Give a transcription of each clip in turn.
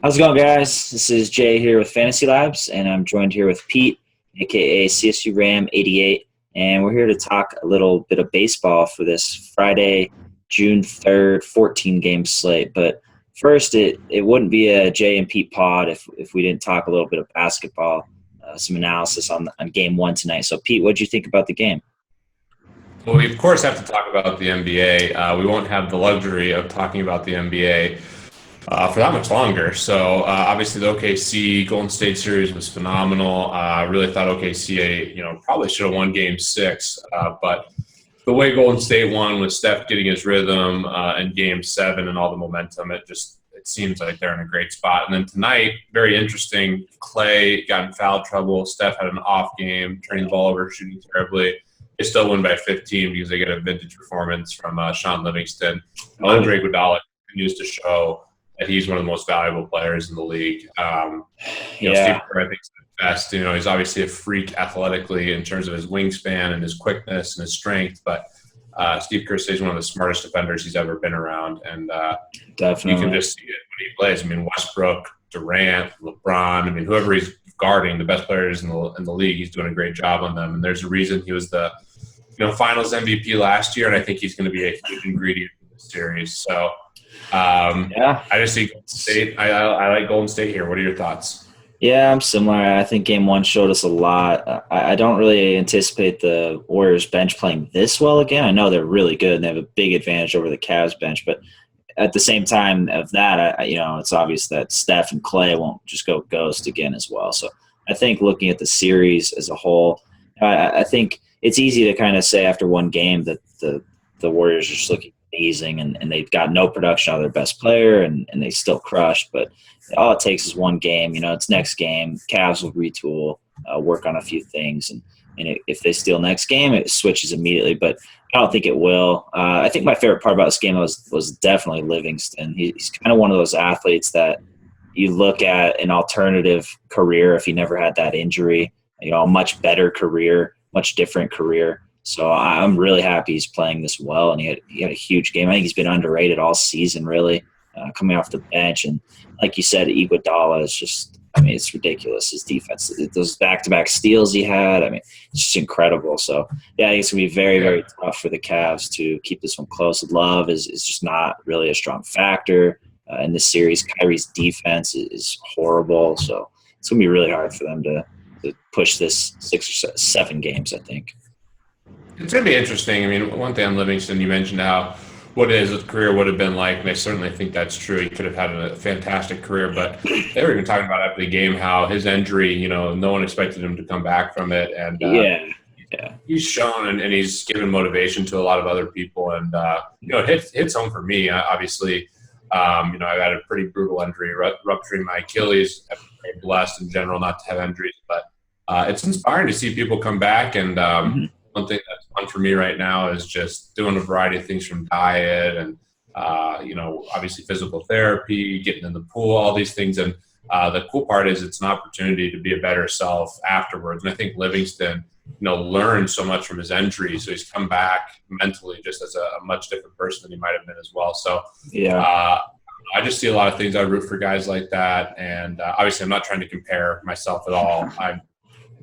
How's it going, guys? This is Jay here with FantasyLabs, and I'm joined here with Pete, aka CSU Ram 88, and we're here to talk a little bit of baseball for this Friday, June 3rd, 14-game slate. But first, it wouldn't be a Jay and Pete pod if we didn't talk a little bit of basketball, some analysis on Game 1 tonight. So, Pete, what did you think about the game? Well, we, of course, have to talk about the NBA. We won't have the luxury of talking about the NBA for that much longer. So, obviously, the OKC Golden State series was phenomenal. I really thought OKC, probably should have won Game 6. But the way Golden State won with Steph getting his rhythm in Game 7 and all the momentum, it seems like they're in a great spot. And then tonight, very interesting, Clay got in foul trouble. Steph had an off game, turning the ball over, shooting terribly. They still win by 15 because they get a vintage performance from Sean Livingston. Andre Iguodala continues to show that he's one of the most valuable players in the league. Steve Kerr, I think, is the best. He's obviously a freak athletically in terms of his wingspan and his quickness and his strength, but Steve Kerr says he's one of the smartest defenders he's ever been around, and Definitely. you can just see it when he plays. Westbrook, Durant, LeBron, whoever he's guarding, the best players in the league, he's doing a great job on them. And there's a reason he was the Finals MVP last year, and I think he's going to be a huge ingredient in this series. So, I just see Golden State. I like Golden State here. What are your thoughts? Yeah, I'm similar. I think Game 1 showed us a lot. I don't really anticipate the Warriors bench playing this well again. I know they're really good and they have a big advantage over the Cavs bench, but at the same time of that, it's obvious that Steph and Clay won't just go ghost again as well. So I think looking at the series as a whole, I think it's easy to kind of say after one game that the Warriors are just looking amazing and they've got no production out of their best player and they still crushed. But all it takes is one game. It's next game. Cavs will retool, work on a few things, and if they steal next game, it switches immediately. But I don't think it will. I think my favorite part about this game was definitely Livingston. He's kind of one of those athletes that you look at an alternative career if he never had that injury, a much better career, much different career. So I'm really happy he's playing this well, and he had a huge game. I think he's been underrated all season, really, coming off the bench. And like you said, Iguodala is just – it's ridiculous, his defense. Those back-to-back steals he had, it's just incredible. So, yeah, I think it's going to be very, very tough for the Cavs to keep this one close. Love is just not really a strong factor in this series. Kyrie's defense is horrible. So it's going to be really hard for them to push this 6 or 7 games, I think. It's going to be interesting. One thing on Livingston, you mentioned what his career would have been like, and I certainly think that's true. He could have had a fantastic career, but they were even talking about after the game how his injury, no one expected him to come back from it, and he's shown and he's given motivation to a lot of other people, and it hits home for me. Obviously, I've had a pretty brutal injury, rupturing my Achilles. I'm very blessed in general not to have injuries, but it's inspiring to see people come back, and one thing that's fun for me right now is just doing a variety of things from diet and, obviously physical therapy, getting in the pool, all these things. And the cool part is it's an opportunity to be a better self afterwards. And I think Livingston, learned so much from his injury. So he's come back mentally just as a much different person than he might have been as well. So I just see a lot of things. I root for guys like that. And obviously I'm not trying to compare myself at all. I'm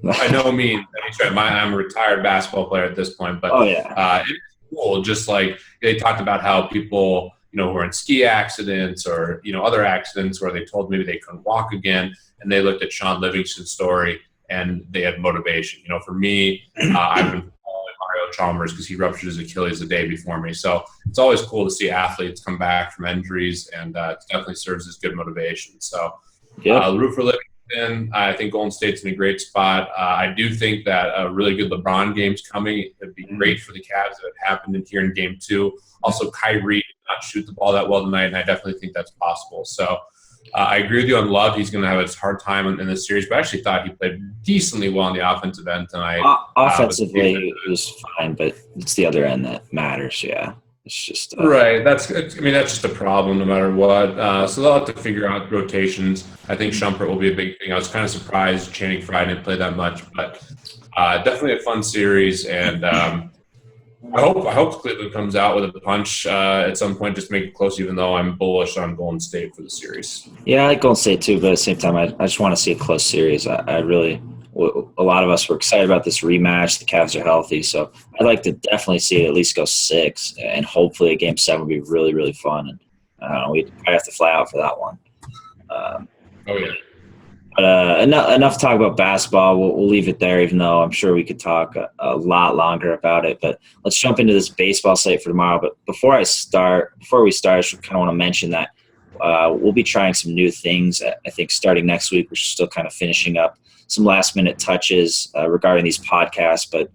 by no means. I'm a retired basketball player at this point, but it's cool. Just like they talked about how people, who are in ski accidents or, other accidents where they told maybe they couldn't walk again, and they looked at Sean Livingston's story and they had motivation. For me, I've been following Mario Chalmers because he ruptured his Achilles the day before me. So it's always cool to see athletes come back from injuries, and it definitely serves as good motivation. So root for Livingston. I think Golden State's in a great spot. I do think that a really good LeBron game's coming. It'd be great for the Cavs if it happened here in Game 2. Also, Kyrie did not shoot the ball that well tonight, and I definitely think that's possible. So I agree with you on Love. He's going to have a hard time in this series, but I actually thought he played decently well on the offensive end tonight. Offensively, it was fine, but it's the other end that matters, yeah. It's just right. That's just a problem no matter what. So they'll have to figure out rotations. I think Shumpert will be a big thing. I was kind of surprised Channing Frye didn't play that much, but definitely a fun series. And I hope Cleveland comes out with a punch at some point, just to make it close. Even though I'm bullish on Golden State for the series. Yeah, I like Golden State too, but at the same time, I just want to see a close series. I really, a lot of us were excited about this rematch. The Cavs are healthy, so I'd like to definitely see it at least go 6, and hopefully a Game 7 would be really, really fun. And we have to fly out for that one. Um, Oh yeah. but enough talk about basketball. We'll leave it there, even though I'm sure we could talk a lot longer about it. But let's jump into this baseball slate for tomorrow. But before we start, I just kind of want to mention that we'll be trying some new things. I think starting next week, we're still kind of finishing up some last-minute touches regarding these podcasts. But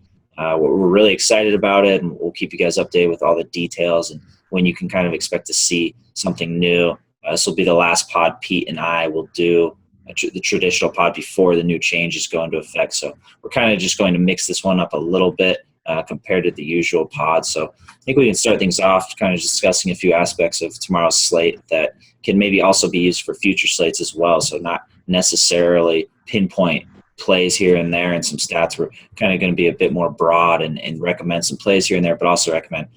we're really excited about it, and we'll keep you guys updated with all the details and when you can kind of expect to see something new. This will be the last pod Pete and I will do, the traditional pod before the new changes go into effect. So we're kind of just going to mix this one up a little bit compared to the usual pod. So I think we can start things off kind of discussing a few aspects of tomorrow's slate that can maybe also be used for future slates as well. So not necessarily pinpoint plays here and there and some stats. We're kind of going to be a bit more broad and recommend some plays here and there, but also recommend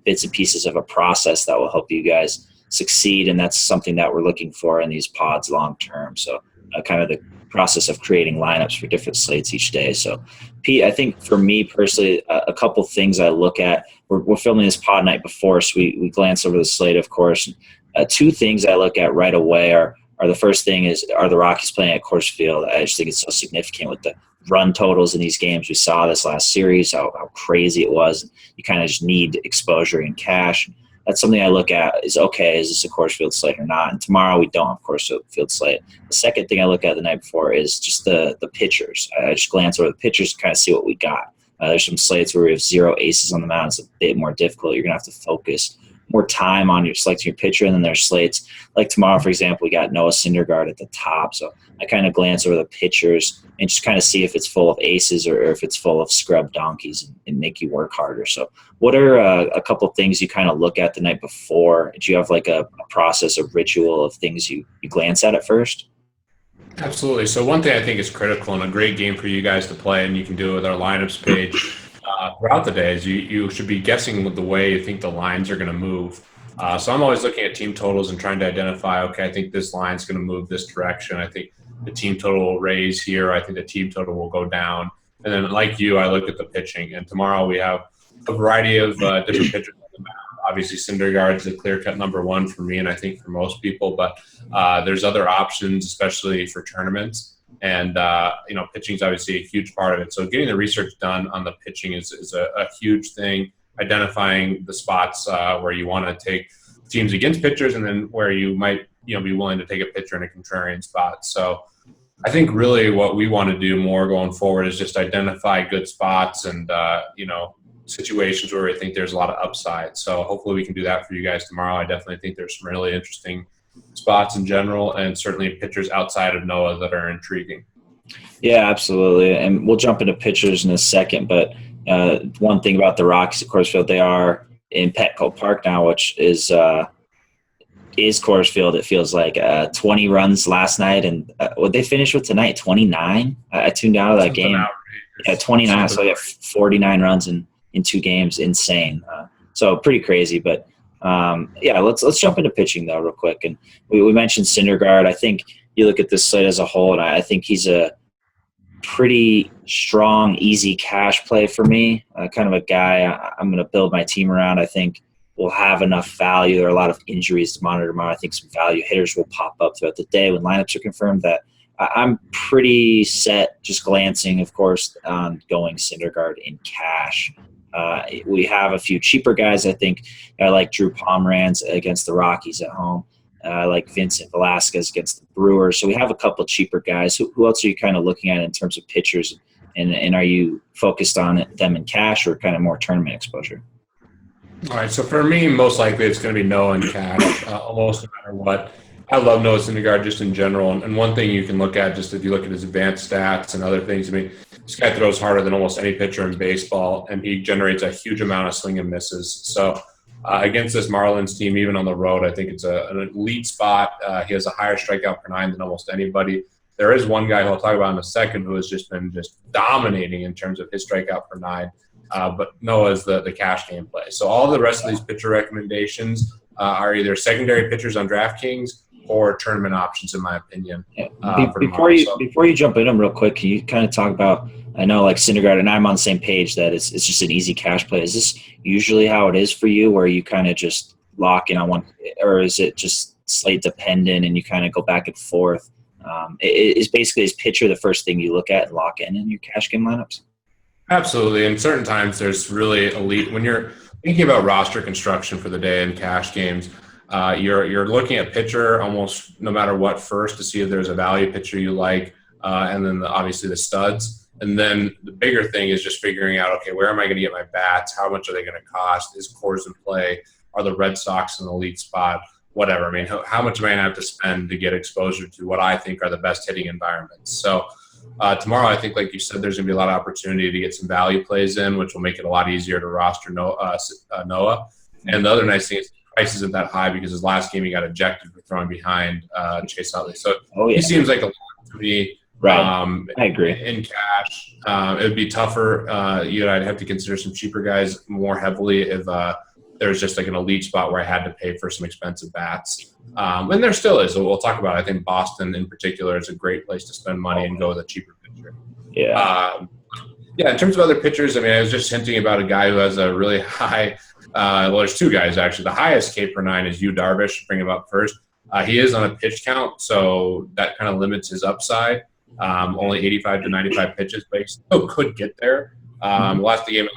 bits and pieces of a process that will help you guys succeed, and that's something that we're looking for in these pods long term. So kind of the process of creating lineups for different slates each day. So Pete, I think for me personally, a couple things I look at, we're filming this pod night before, so we glance over the slate, of course. Two things I look at right away are the first thing is, are the Rockies playing at Coors Field? I just think it's so significant with the run totals in these games. We saw this last series, how crazy it was. You kind of just need exposure and cash. That's something I look at is, okay, is this a Coors Field slate or not? And tomorrow we don't have Coors Field slate. The second thing I look at the night before is just the pitchers. I just glance over the pitchers to kind of see what we got. There's some slates where we have 0 aces on the mound. It's a bit more difficult. You're going to have to focus more time on selecting your pitcher. And then there's slates like tomorrow, for example, we got Noah Syndergaard at the top. So I kind of glance over the pitchers and just kind of see if it's full of aces or if it's full of scrub donkeys and make you work harder. So what are a couple of things you kind of look at the night before? Do you have like a process, a ritual of things you glance at first? Absolutely. So one thing I think is critical and a great game for you guys to play, and you can do it with our lineups page throughout the day, is you should be guessing with the way you think the lines are going to move. So I'm always looking at team totals and trying to identify, okay, I think this line's going to move this direction. I think the team total will raise here. I think the team total will go down. And then like you, I look at the pitching. And tomorrow we have a variety of different pitchers on the mound. Obviously, Syndergaard is the clear-cut number one for me, and I think for most people. But there's other options, especially for tournaments. And, pitching is obviously a huge part of it. So getting the research done on the pitching is a huge thing, identifying the spots where you want to take teams against pitchers and then where you might be willing to take a pitcher in a contrarian spot. So I think really what we want to do more going forward is just identify good spots and, situations where I think there's a lot of upside. So hopefully we can do that for you guys tomorrow. I definitely think there's some really interesting spots in general and certainly pitchers outside of Noah that are intriguing. Yeah, absolutely. And we'll jump into pitchers in a second. But one thing about the Rockies at Coors Field, they are in Petco Park now, which is Coors Field. It feels like 20 runs last night. And what they finished with tonight, 29? I tuned out of that game. Yeah, 29. So, 49 runs in 2 games. Insane. So pretty crazy. But, let's jump into pitching, though, real quick. And we mentioned Syndergaard. I think you look at this slate as a whole, and I think he's a pretty strong, easy cash play for me. Kind of a guy I'm going to build my team around. I think we'll have enough value. There are a lot of injuries to monitor tomorrow. I think some value hitters will pop up throughout the day when lineups are confirmed. That I'm pretty set, just glancing, of course, on going Syndergaard in cash. We have a few cheaper guys. I think I like Drew Pomeranz against the Rockies at home. I like Vincent Velasquez against the Brewers. So we have a couple cheaper guys. Who else are you kind of looking at in terms of pitchers? And are you focused on them in cash or kind of more tournament exposure? All right, so for me, most likely it's going to be Noah and cash, almost no matter what. I love Noah Syndergaard just in general. And one thing you can look at, just if you look at his advanced stats and other things, this guy throws harder than almost any pitcher in baseball, and he generates a huge amount of swing and misses. So against this Marlins team, even on the road, I think it's an elite spot. He has a higher strikeout per 9 than almost anybody. There is one guy who I'll talk about in a second who has just been dominating in terms of his strikeout per 9. but Noah is the cash game play. So all the rest of these pitcher recommendations are either secondary pitchers on DraftKings or tournament options, in my opinion. Before you jump in them real quick, can you kind of talk about, I know like Syndergaard and I'm on the same page that it's just an easy cash play. Is this usually how it is for you, where you kind of just lock in on one, or is it just slate dependent and you kind of go back and forth? Is basically his pitcher the first thing you look at and lock in your cash game lineups? Absolutely. And certain times there's really elite. When you're thinking about roster construction for the day in cash games, you're looking at pitcher almost no matter what first to see if there's a value pitcher you like, and then obviously the studs. And then the bigger thing is just figuring out, okay, where am I going to get my bats? How much are they going to cost? Is Coors in play? Are the Red Sox in the lead spot? Whatever. I mean, how much am I going to have to spend to get exposure to what I think are the best hitting environments? So tomorrow, I think, like you said, there's going to be a lot of opportunity to get some value plays in, which will make it a lot easier to roster Noah. And the other nice thing is the price isn't that high because his last game he got ejected for throwing behind Chase Utley. So he seems like a lot to me. Right. I agree. In cash, it would be tougher. I'd have to consider some cheaper guys more heavily if there was just like an elite spot where I had to pay for some expensive bats. And there still is. So we'll talk about it. I think Boston in particular is a great place to spend money and go with a cheaper pitcher. Yeah. In terms of other pitchers, I mean, I was just hinting about a guy who has a really high there's two guys actually. The highest K per 9 is Yu Darvish. Bring him up first. He is on a pitch count, so that kind of limits his upside. Only 85 to 95 pitches, but he still could get there. Last game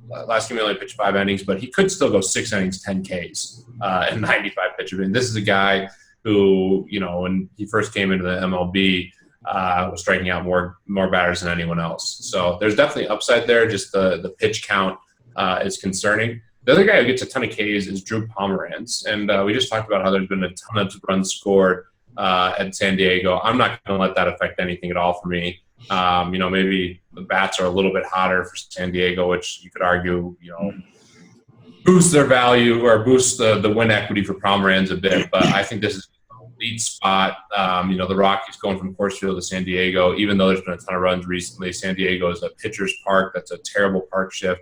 he only pitched 5 innings, but he could still go 6 innings, 10 Ks, and 95 pitches. And this is a guy who, when he first came into the MLB, was striking out more batters than anyone else. So there's definitely upside there. Just the pitch count is concerning. The other guy who gets a ton of Ks is Drew Pomeranz, and we just talked about how there's been a ton of runs scored at San Diego. I'm not going to let that affect anything at all for me. Maybe the bats are a little bit hotter for San Diego, which you could argue, boost their value or boost the win equity for Pomeranz a bit. But I think this is a lead spot. The Rockies going from Coors Field to San Diego, even though there's been a ton of runs recently, San Diego is a pitcher's park. That's a terrible park shift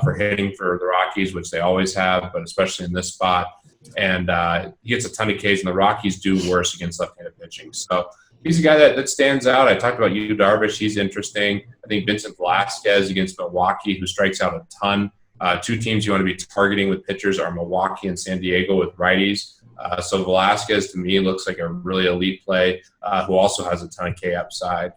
for hitting for the Rockies, which they always have, but especially in this spot. And he gets a ton of Ks, and the Rockies do worse against left-handed pitching. So he's a guy that stands out. I talked about Yu Darvish. He's interesting. I think Vincent Velasquez against Milwaukee, who strikes out a ton. Two teams you want to be targeting with pitchers are Milwaukee and San Diego with righties. So Velasquez, to me, looks like a really elite play who also has a ton of K upside.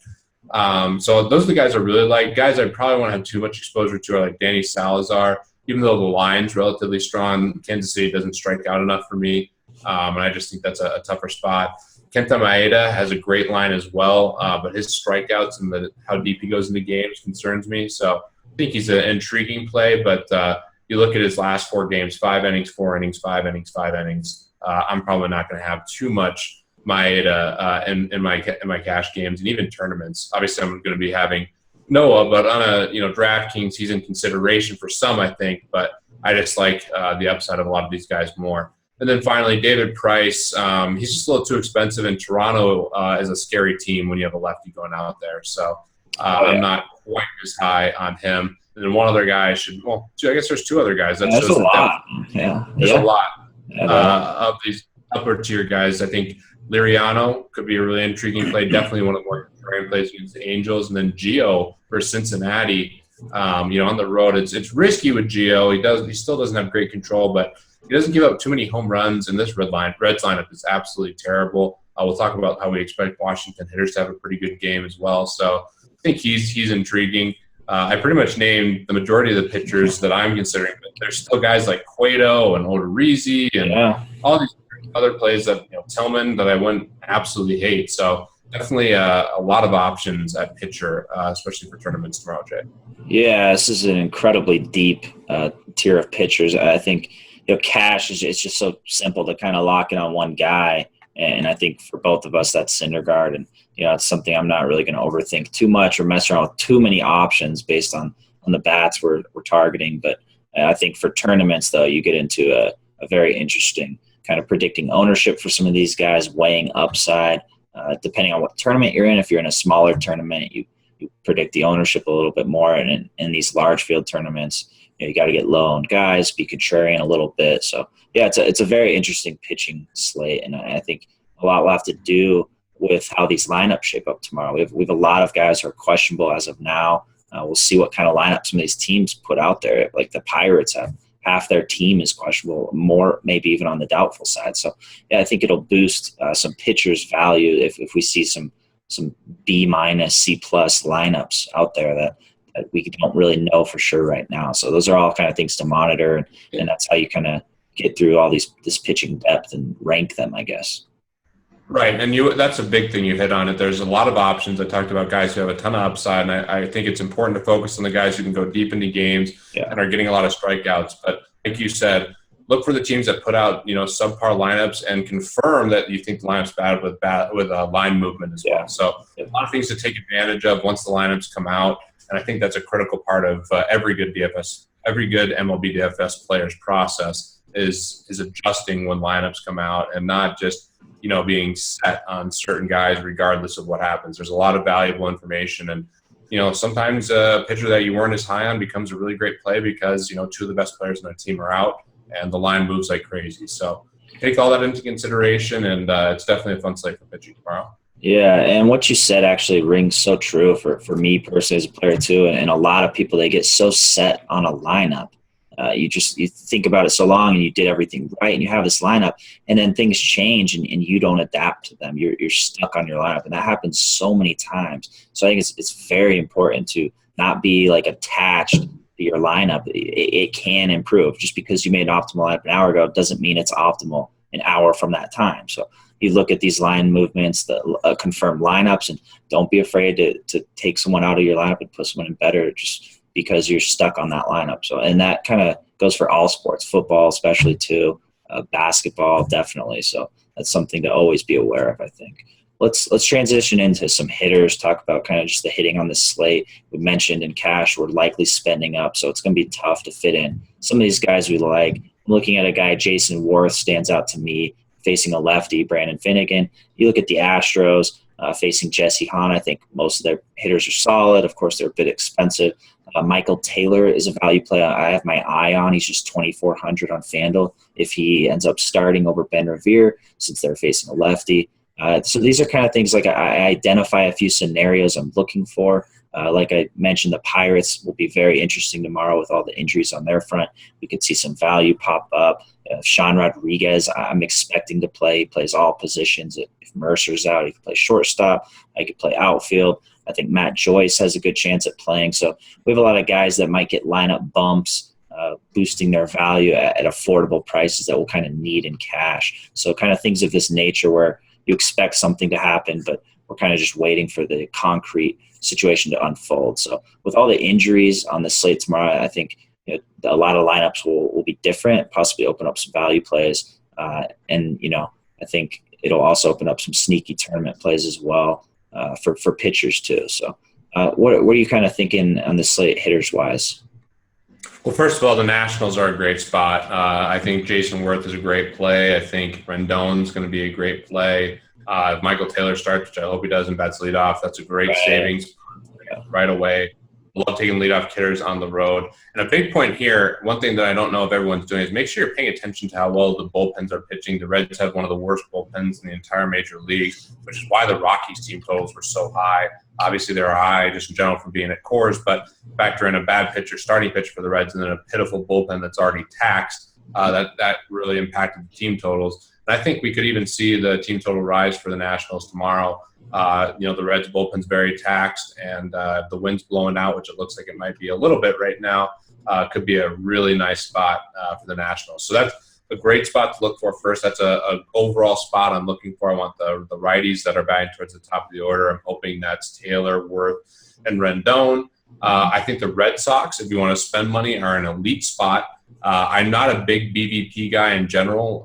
So those are the guys I really like. Guys I probably won't have too much exposure to are like Danny Salazar. Even though the line's relatively strong, Kansas City doesn't strike out enough for me, and I just think that's a tougher spot. Kenta Maeda has a great line as well, but his strikeouts and how deep he goes into games concerns me. So I think he's an intriguing play, but you look at his last 4 games, 5 innings, 4 innings, 5 innings, 5 innings. I'm probably not going to have too much Maeda in my cash games and even tournaments. Obviously, I'm going to be having Noah, but on a DraftKings, he's in consideration for some, I think. But I just like the upside of a lot of these guys more. And then finally, David Price. He's just a little too expensive, and Toronto is a scary team when you have a lefty going out there. So I'm not quite as high on him. And then one other guy I guess there's 2 other guys. That's a lot. There's a lot of these upper tier guys. I think Liriano could be a really intriguing play. Definitely one of the more contrarian plays against the Angels. And then Gio for Cincinnati. On the road, it's risky with Gio. He still doesn't have great control, but he doesn't give up too many home runs. And this Reds lineup is absolutely terrible. We'll talk about how we expect Washington hitters to have a pretty good game as well. So I think he's intriguing. I pretty much named the majority of the pitchers that I'm considering, but there's still guys like Cueto and Odorizzi and all these other plays that Tillman that I wouldn't absolutely hate. So definitely a lot of options at pitcher, especially for tournaments tomorrow, Jay. Yeah, this is an incredibly deep tier of pitchers. I think cash it's just so simple to kind of lock in on one guy, and I think for both of us that's Syndergaard, and it's something I'm not really going to overthink too much or mess around with too many options based on the bats we're targeting. But I think for tournaments though, you get into a very interesting kind of predicting ownership for some of these guys, weighing upside. Depending on what tournament you're in, if you're in a smaller tournament, you you predict the ownership a little bit more. And in these large field tournaments, you got to get low on guys, be contrarian a little bit. So yeah, it's a very interesting pitching slate, and I think a lot will have to do with how these lineups shape up tomorrow. We have a lot of guys who are questionable as of now. We'll see what kind of lineup some of these teams put out there. Like the Pirates have half their team is questionable, more maybe even on the doubtful side. So yeah, I think it'll boost some pitchers' value if we see some B minus, C plus lineups out there that we don't really know for sure right now. So those are all kind of things to monitor, and that's how you kind of get through all this pitching depth and rank them, I guess. Right, and that's a big thing you hit on it. There's a lot of options. I talked about guys who have a ton of upside, and I think it's important to focus on the guys who can go deep into games and are getting a lot of strikeouts. But like you said, look for the teams that put out subpar lineups and confirm that you think the lineup's bad with line movement as well. So a lot of things to take advantage of once the lineups come out, and I think that's a critical part of every good MLB DFS player's process is adjusting when lineups come out and not just being set on certain guys regardless of what happens. There's a lot of valuable information, and sometimes a pitcher that you weren't as high on becomes a really great play because two of the best players on their team are out and the line moves like crazy. So take all that into consideration, and it's definitely a fun slate for pitching tomorrow. Yeah, and what you said actually rings so true for me personally as a player too, and a lot of people, they get so set on a lineup. You think about it so long and you did everything right and you have this lineup, and then things change and you don't adapt to them. You're stuck on your lineup, and that happens so many times. So I think it's very important to not be like attached to your lineup. It can improve. Just because you made an optimal lineup an hour ago doesn't mean it's optimal an hour from that time. So you look at these line movements, the confirmed lineups, and don't be afraid to take someone out of your lineup and put someone in better just because you're stuck on that lineup. So, and that kind of goes for all sports, football especially too, basketball definitely. So that's something to always be aware of, I think. Let's transition into some hitters, talk about kind of just the hitting on the slate. We mentioned in cash we're likely spending up, so it's going to be tough to fit in some of these guys we like. I'm looking at a guy, Jason Worth stands out to me, facing a lefty, Brandon Finnegan. You look at the Astros facing Jesse Hahn. I think most of their hitters are solid. Of course, they're a bit expensive. Michael Taylor is a value play I have my eye on. He's just 2,400 on FanDuel if he ends up starting over Ben Revere since they're facing a lefty. So these are kind of things like I identify a few scenarios I'm looking for. Like I mentioned, the Pirates will be very interesting tomorrow with all the injuries on their front. We could see some value pop up. Sean Rodriguez, I'm expecting to play. He plays all positions. If Mercer's out, he can play shortstop. I could play outfield. I think Matt Joyce has a good chance at playing. So we have a lot of guys that might get lineup bumps, boosting their value at affordable prices that we'll kind of need in cash. So kind of things of this nature where you expect something to happen, but we're kind of just waiting for the concrete situation to unfold. So with all the injuries on the slate tomorrow, I think a lot of lineups will be different, possibly open up some value plays. And I think it'll also open up some sneaky tournament plays as well for pitchers too. So what are you kind of thinking on the slate hitters wise? Well, first of all, the Nationals are a great spot. I think Jason Worth is a great play. I think Rendon's going to be a great play. If Michael Taylor starts, which I hope he does, and bats leadoff, that's a great savings right away. Love taking leadoff hitters on the road. And a big point here, one thing that I don't know if everyone's doing is make sure you're paying attention to how well the bullpens are pitching. The Reds have one of the worst bullpens in the entire major leagues, which is why the Rockies team totals were so high. Obviously, they're high just in general from being at Coors, but factor in a bad pitcher, starting pitcher for the Reds, and then a pitiful bullpen that's already taxed. That really impacted the team totals. And I think we could even see the team total rise for the Nationals tomorrow. The Reds bullpen's very taxed, and the wind's blowing out, which it looks like it might be a little bit right now. Could be a really nice spot for the Nationals. So that's a great spot to look for first. That's a overall spot I'm looking for. I want the righties that are batting towards the top of the order. I'm hoping that's Taylor, Worth, and Rendon. I think the Red Sox, if you want to spend money, are an elite spot. I'm not a big BVP guy in general,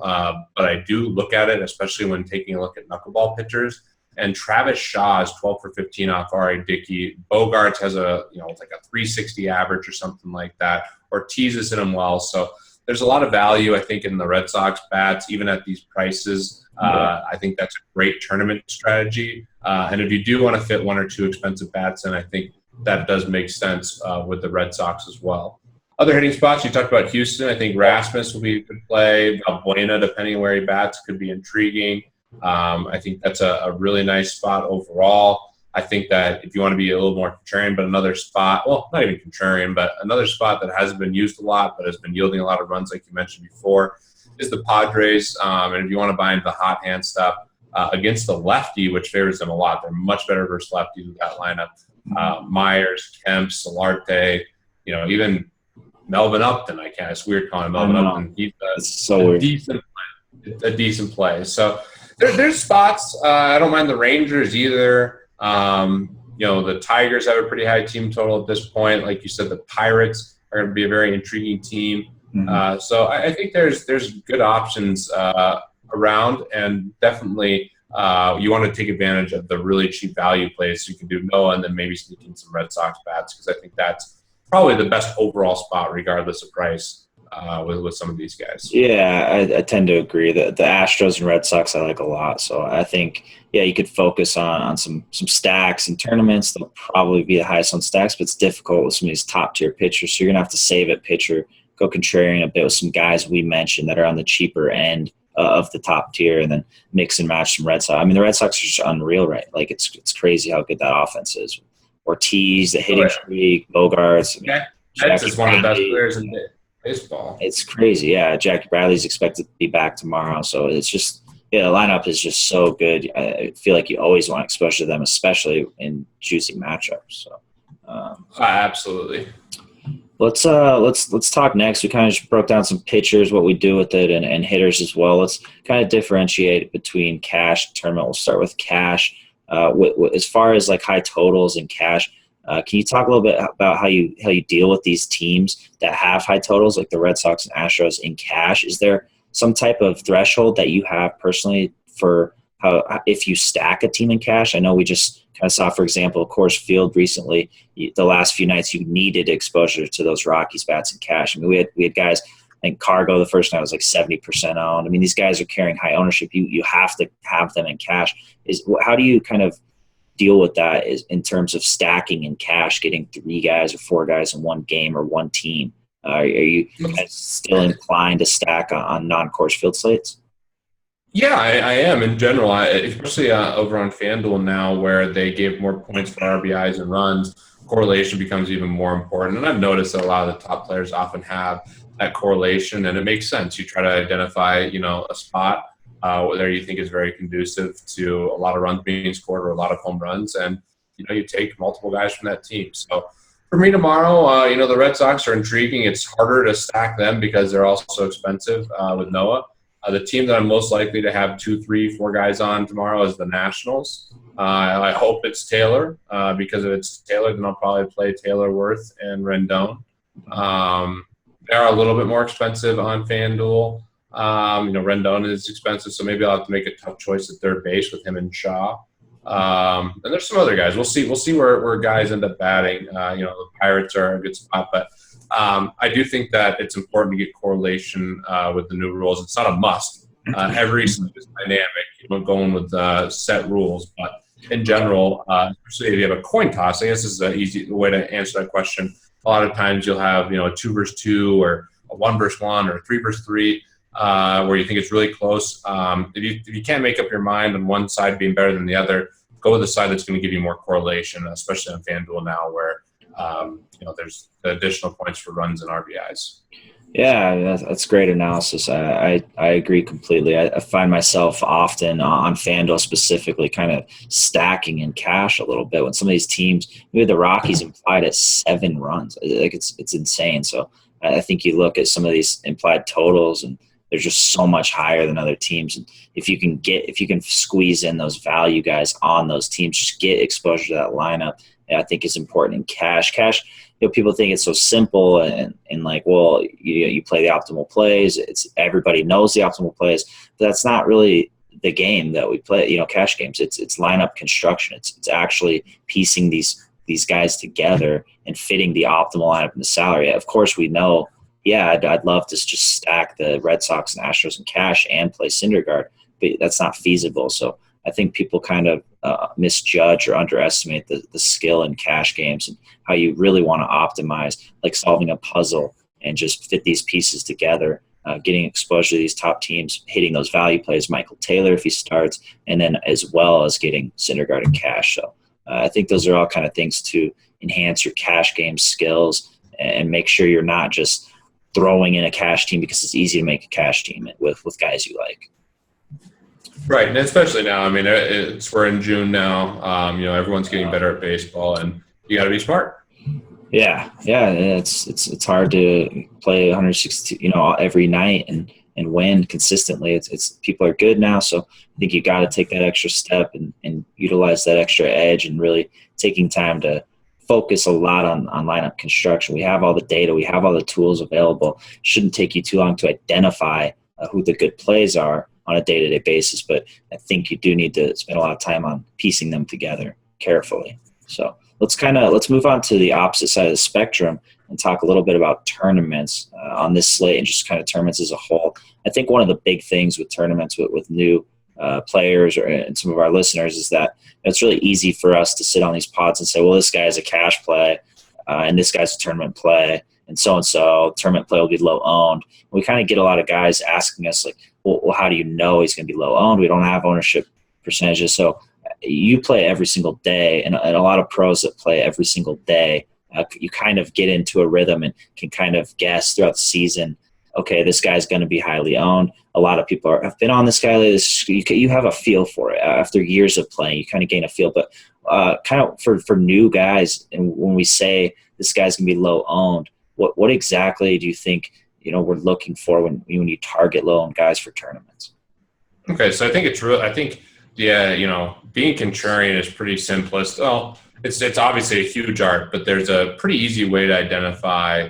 but I do look at it, especially when taking a look at knuckleball pitchers. And Travis Shaw is 12 for 15 off R.A. Dickey. Bogarts has like a 360 average or something like that. Ortiz is in him well. So there's a lot of value, I think, in the Red Sox bats, even at these prices. I think that's a great tournament strategy. And if you do want to fit one or two expensive bats in, I think that does make sense with the Red Sox as well. Other hitting spots, you talked about Houston. I think Rasmus will be a good play. Valbuena, depending on where he bats, could be intriguing. I think that's a really nice spot overall. I think that if you want to be a little more contrarian, but another spot, well, not even contrarian, but another spot that hasn't been used a lot but has been yielding a lot of runs like you mentioned before is the Padres. And if you want to buy into the hot hand stuff against the lefty, which favors them a lot, they're much better versus lefties with that lineup. Myers, Kemp, Solarte, even Melvin Upton. It's weird calling him Melvin Upton. He's a decent play. So there's spots. I don't mind the Rangers either. The Tigers have a pretty high team total at this point. Like you said, the Pirates are going to be a very intriguing team. So I think there's good options around, and definitely you want to take advantage of the really cheap value plays. So you can do Noah and then maybe sneak in some Red Sox bats, because I think that's probably the best overall spot regardless of price with some of these guys. Yeah, I tend to agree that the Astros and Red Sox I like a lot. So I think, you could focus on some stacks and tournaments. They'll probably be the highest on stacks, but it's difficult with some of these top-tier pitchers. So you're going to have to save at pitcher, go contrarian a bit with some guys we mentioned that are on the cheaper end of the top tier, and then mix and match some Red Sox. I mean, the Red Sox are just unreal, right? Like, it's crazy how good that offense is. Ortiz, the hitting streak, Bogarts. That's just one of the best players in baseball. It's crazy, yeah. Jackie Bradley's expected to be back tomorrow, so it's just the lineup is just so good. I feel like you always want exposure to them, especially in juicy matchups. So, absolutely. Let's talk next. We kind of just broke down some pitchers, what we do with it, and hitters as well. Let's kind of differentiate between cash and tournament. We'll start with cash. As far as like high totals and cash, can you talk a little bit about how you deal with these teams that have high totals, like the Red Sox and Astros, in cash? Is there some type of threshold that you have personally for how, if you stack a team in cash? I know we just kind of saw, for example, Coors Field recently. The last few nights, you needed exposure to those Rockies bats in cash. I mean, we had guys. I think Cargo the first night was like 70% owned. I mean, these guys are carrying high ownership. You have to have them in cash. How do you kind of deal with that in terms of stacking in cash, getting 3 guys or 4 guys in one game or one team? Are you still inclined to stack on non-Coors Field slates? Yeah, I am in general, especially over on FanDuel now, where they give more points for RBIs and runs. Correlation becomes even more important. And I've noticed that a lot of the top players often have that correlation, and it makes sense. You try to identify, a spot where you think is very conducive to a lot of runs being scored or a lot of home runs, and you take multiple guys from that team. So for me tomorrow, the Red Sox are intriguing. It's harder to stack them because they're also expensive with Noah. The team that I'm most likely to have 2, 3, 4 guys on tomorrow is the Nationals. I hope it's Taylor, because if it's Taylor, then I'll probably play Taylor, Worth, and Rendon. They are a little bit more expensive on FanDuel. Rendon is expensive, so maybe I'll have to make a tough choice at third base with him and Shaw. And there's some other guys. We'll see where guys end up batting. The Pirates are a good spot, but I do think that it's important to get correlation with the new rules. It's not a must. Every slate is dynamic, going with set rules. But in general, especially if you have a coin toss, I guess this is an easy way to answer that question. A lot of times you'll have a 2 versus 2 or a 1 versus 1 or a 3 versus 3 where you think it's really close. If you can't make up your mind on one side being better than the other, go with the side that's going to give you more correlation, especially on FanDuel now where there's additional points for runs and RBIs. Yeah, that's great analysis. I agree completely. I find myself often on FanDuel specifically kind of stacking in cash a little bit when some of these teams, maybe the Rockies implied at 7 runs. Like it's insane. So I think you look at some of these implied totals and they're just so much higher than other teams. And if you can squeeze in those value guys on those teams, just get exposure to that lineup, I think is important in cash. Cash, people think it's so simple and like, well, you play the optimal plays. It's everybody knows the optimal plays, but that's not really the game that we play. Cash games. It's lineup construction. It's actually piecing these guys together and fitting the optimal lineup in the salary. Of course, we know yeah, I'd love to just stack the Red Sox and Astros in cash and play Syndergaard, but that's not feasible. So I think people kind of misjudge or underestimate the skill in cash games and how you really want to optimize, like solving a puzzle and just fit these pieces together, getting exposure to these top teams, hitting those value plays, Michael Taylor if he starts, and then as well as getting Syndergaard in cash. So I think those are all kind of things to enhance your cash game skills and make sure you're not just throwing in a cash team because it's easy to make a cash team with guys you like. Right, and especially now. I mean, we're in June now. Everyone's getting better at baseball, and you got to be smart. Yeah. It's hard to play 162, every night and win consistently. It's people are good now, so I think you got to take that extra step and utilize that extra edge and really taking time to focus a lot on lineup construction. We have all the data, we have all the tools available. Shouldn't take you too long to identify who the good plays are on a day-to-day basis, but I think you do need to spend a lot of time on piecing them together carefully. So let's move on to the opposite side of the spectrum and talk a little bit about tournaments on this slate and just kind of tournaments as a whole. I think one of the big things with tournaments with new players and some of our listeners is that it's really easy for us to sit on these pods and say, well, this guy's a cash play and this guy's a tournament play and so tournament play will be low owned. We kind of get a lot of guys asking us like, well, how do you know he's going to be low owned? We don't have ownership percentages. So you play every single day, and a lot of pros that play every single day, you kind of get into a rhythm and can kind of guess throughout the season, okay, this guy's going to be highly owned. A lot of people have been on this guy. You have a feel for it. After years of playing, you kind of gain a feel. But kind of for new guys, and when we say this guy's going to be low owned, what exactly do you think we're looking for when you target low owned guys for tournaments? Okay, so I think it's real. I think being contrarian is pretty simplest. Well, it's obviously a huge art, but there's a pretty easy way to identify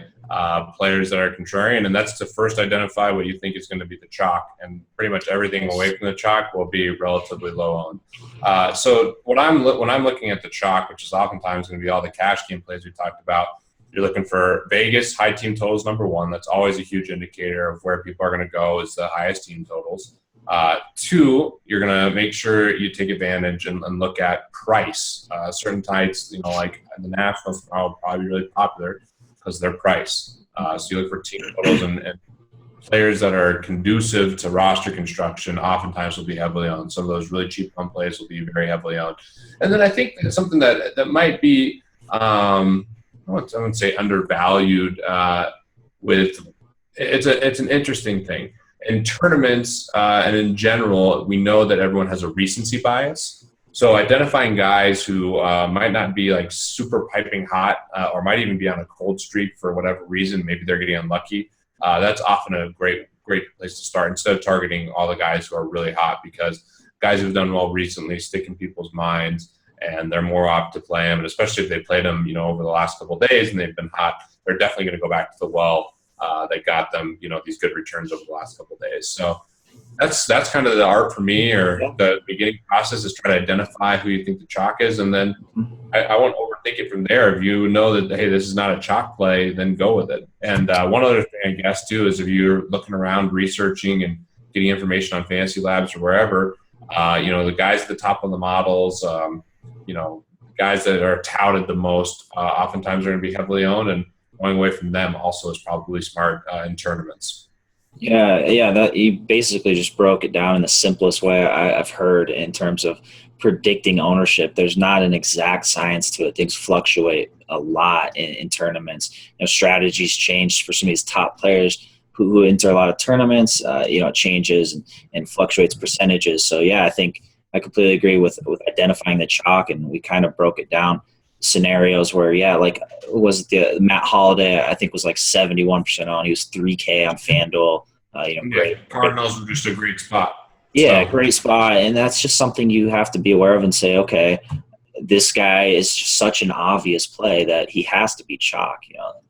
players that are contrarian, and that's to first identify what you think is going to be the chalk, and pretty much everything away from the chalk will be relatively low owned. So when I'm looking at the chalk, which is oftentimes going to be all the cash game plays we talked about, you're looking for Vegas high team totals, number one. That's always a huge indicator of where people are going to go is the highest team totals. Two, you're going to make sure you take advantage and look at price. Certain types, like the Nationals are probably really popular because of their price. So you look for team totals and players that are conducive to roster construction oftentimes will be heavily owned. Some of those really cheap fun plays will be very heavily owned. And then I think it's something that might be, I wouldn't say undervalued. It's an interesting thing. In tournaments and in general, we know that everyone has a recency bias. So identifying guys who might not be like super piping hot or might even be on a cold streak for whatever reason, maybe they're getting unlucky, that's often a great place to start instead of targeting all the guys who are really hot, because guys who've done well recently stick in people's minds and they're more apt to play them. And especially if they played them, over the last couple of days and they've been hot, they're definitely going to go back to the well that got them, these good returns over the last couple of days. So that's kind of the art for me, or the beginning process is try to identify who you think the chalk is. And then I won't overthink it from there. If you know that, hey, this is not a chalk play, then go with it. And one other thing, I guess, too, is if you're looking around, researching and getting information on FantasyLabs or wherever, the guys at the top of the models, guys that are touted the most, oftentimes are going to be heavily owned, and going away from them also is probably smart in tournaments. Yeah, that you basically just broke it down in the simplest way I've heard in terms of predicting ownership. There's not an exact science to it. Things fluctuate a lot in tournaments. Strategies change for some of these top players who enter a lot of tournaments. It changes and fluctuates percentages. So yeah, I think I completely agree with identifying the chalk, and we kind of broke it down. Scenarios where, was the Matt Holliday, I think was like 71% on. He was 3K on FanDuel. Cardinals were just a great spot. Yeah, great spot. And that's just something you have to be aware of and say, okay, this guy is just such an obvious play that he has to be chalk.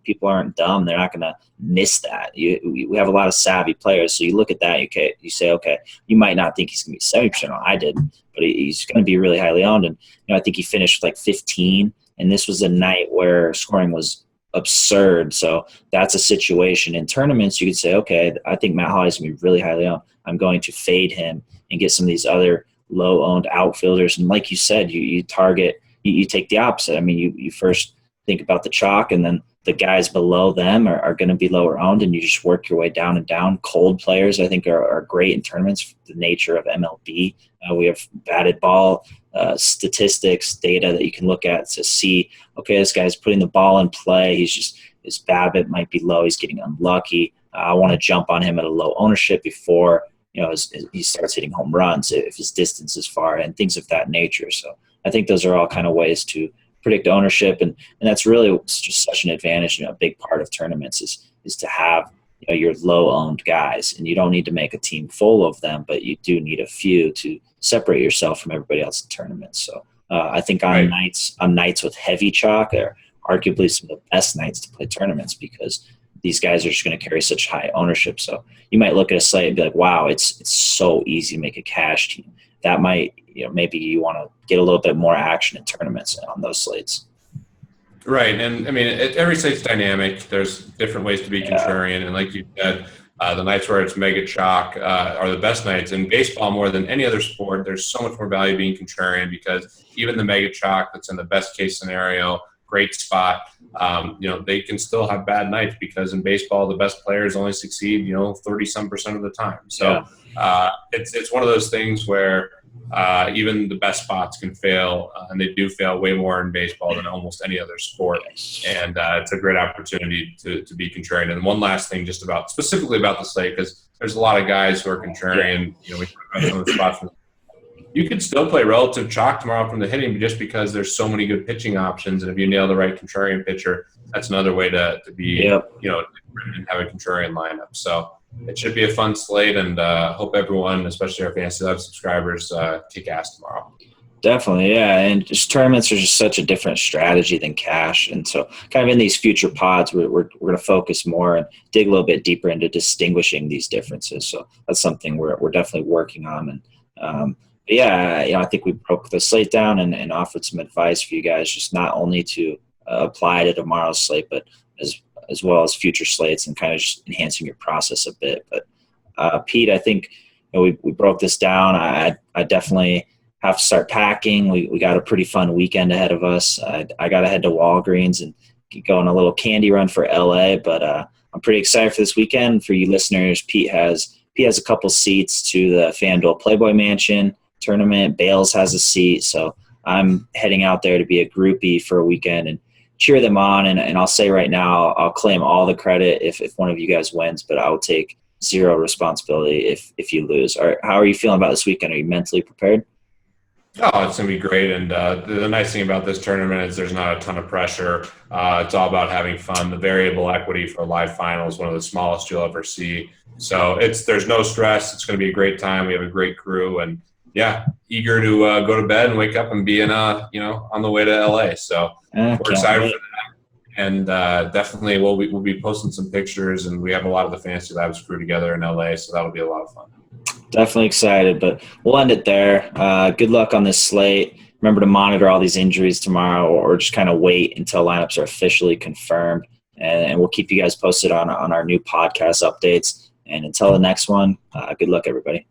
People aren't dumb. They're not going to miss that. We have a lot of savvy players. So you look at that, you say, okay, you might not think he's going to be 70% on. I didn't, but he's going to be really highly owned. And, I think he finished with like 15. And this was a night where scoring was absurd. So that's a situation. In tournaments, you could say, okay, I think Matt Holly's going to be really highly owned. I'm going to fade him and get some of these other low-owned outfielders. And like you said, you target, you take the opposite. I mean, you first think about the chalk, and then the guys below them are going to be lower owned, and you just work your way down and down. Cold players, I think, are great in tournaments. The nature of MLB, we have batted ball statistics, data that you can look at to see, okay, this guy's putting the ball in play. His BABIP might be low. He's getting unlucky. I want to jump on him at a low ownership before he starts hitting home runs if his distance is far, and things of that nature. So I think those are all kind of ways to predict ownership, and that's really just such an advantage. A big part of tournaments is to have your low owned guys, and you don't need to make a team full of them, but you do need a few to separate yourself from everybody else in tournaments. So I think on nights with heavy chalk, they're arguably some of the best nights to play tournaments, because these guys are just going to carry such high ownership. So you might look at a slate and be like, wow, it's so easy to make a cash team. That might, maybe you want to get a little bit more action in tournaments on those slates. Right. And I mean, every slate's dynamic. There's different ways to be contrarian. And like you said, the nights where it's mega chalk are the best nights. In baseball, more than any other sport, there's so much more value being contrarian, because even the mega chalk that's in the best case scenario, great spot, they can still have bad nights, because in baseball, the best players only succeed, 30-some% of the time. So it's one of those things where even the best spots can fail, and they do fail way more in baseball than almost any other sport. And it's a great opportunity to be contrarian. And one last thing, just specifically about the slate, because there's a lot of guys who are contrarian. We talk about some of the spots. You could still play relative chalk tomorrow from the hitting, just because there's so many good pitching options. And if you nail the right contrarian pitcher, that's another way to be, and have a contrarian lineup. So it should be a fun slate, and hope everyone, especially our FantasyLabs subscribers, kick ass tomorrow. Definitely, yeah. And just tournaments are just such a different strategy than cash. And so kind of in these future pods, we're going to focus more and dig a little bit deeper into distinguishing these differences. So that's something we're definitely working on. And I think we broke the slate down and offered some advice for you guys, just not only to apply to tomorrow's slate, but as well as future slates, and kind of just enhancing your process a bit. But Pete, I think we broke this down. I definitely have to start packing. We got a pretty fun weekend ahead of us. I got to head to Walgreens and go on a little candy run for LA, but I'm pretty excited for this weekend. For you listeners, Pete has a couple seats to the FanDuel Playboy Mansion tournament. Bales has a seat, so I'm heading out there to be a groupie for a weekend and cheer them on. And I'll say right now, I'll claim all the credit if one of you guys wins, but I'll take zero responsibility if you lose. How are you feeling about this weekend? Are you mentally prepared? Oh, it's going to be great. And the nice thing about this tournament is there's not a ton of pressure. It's all about having fun. The variable equity for a live final is one of the smallest you'll ever see. So there's no stress. It's going to be a great time. We have a great crew, and eager to go to bed and wake up and be on the way to LA. So we're excited for that. And definitely we'll be posting some pictures, and we have a lot of the FantasyLabs crew together in LA. So that'll be a lot of fun. Definitely excited, but we'll end it there. Good luck on this slate. Remember to monitor all these injuries tomorrow, or just kind of wait until lineups are officially confirmed. And we'll keep you guys posted on our new podcast updates. And until the next one, good luck, everybody.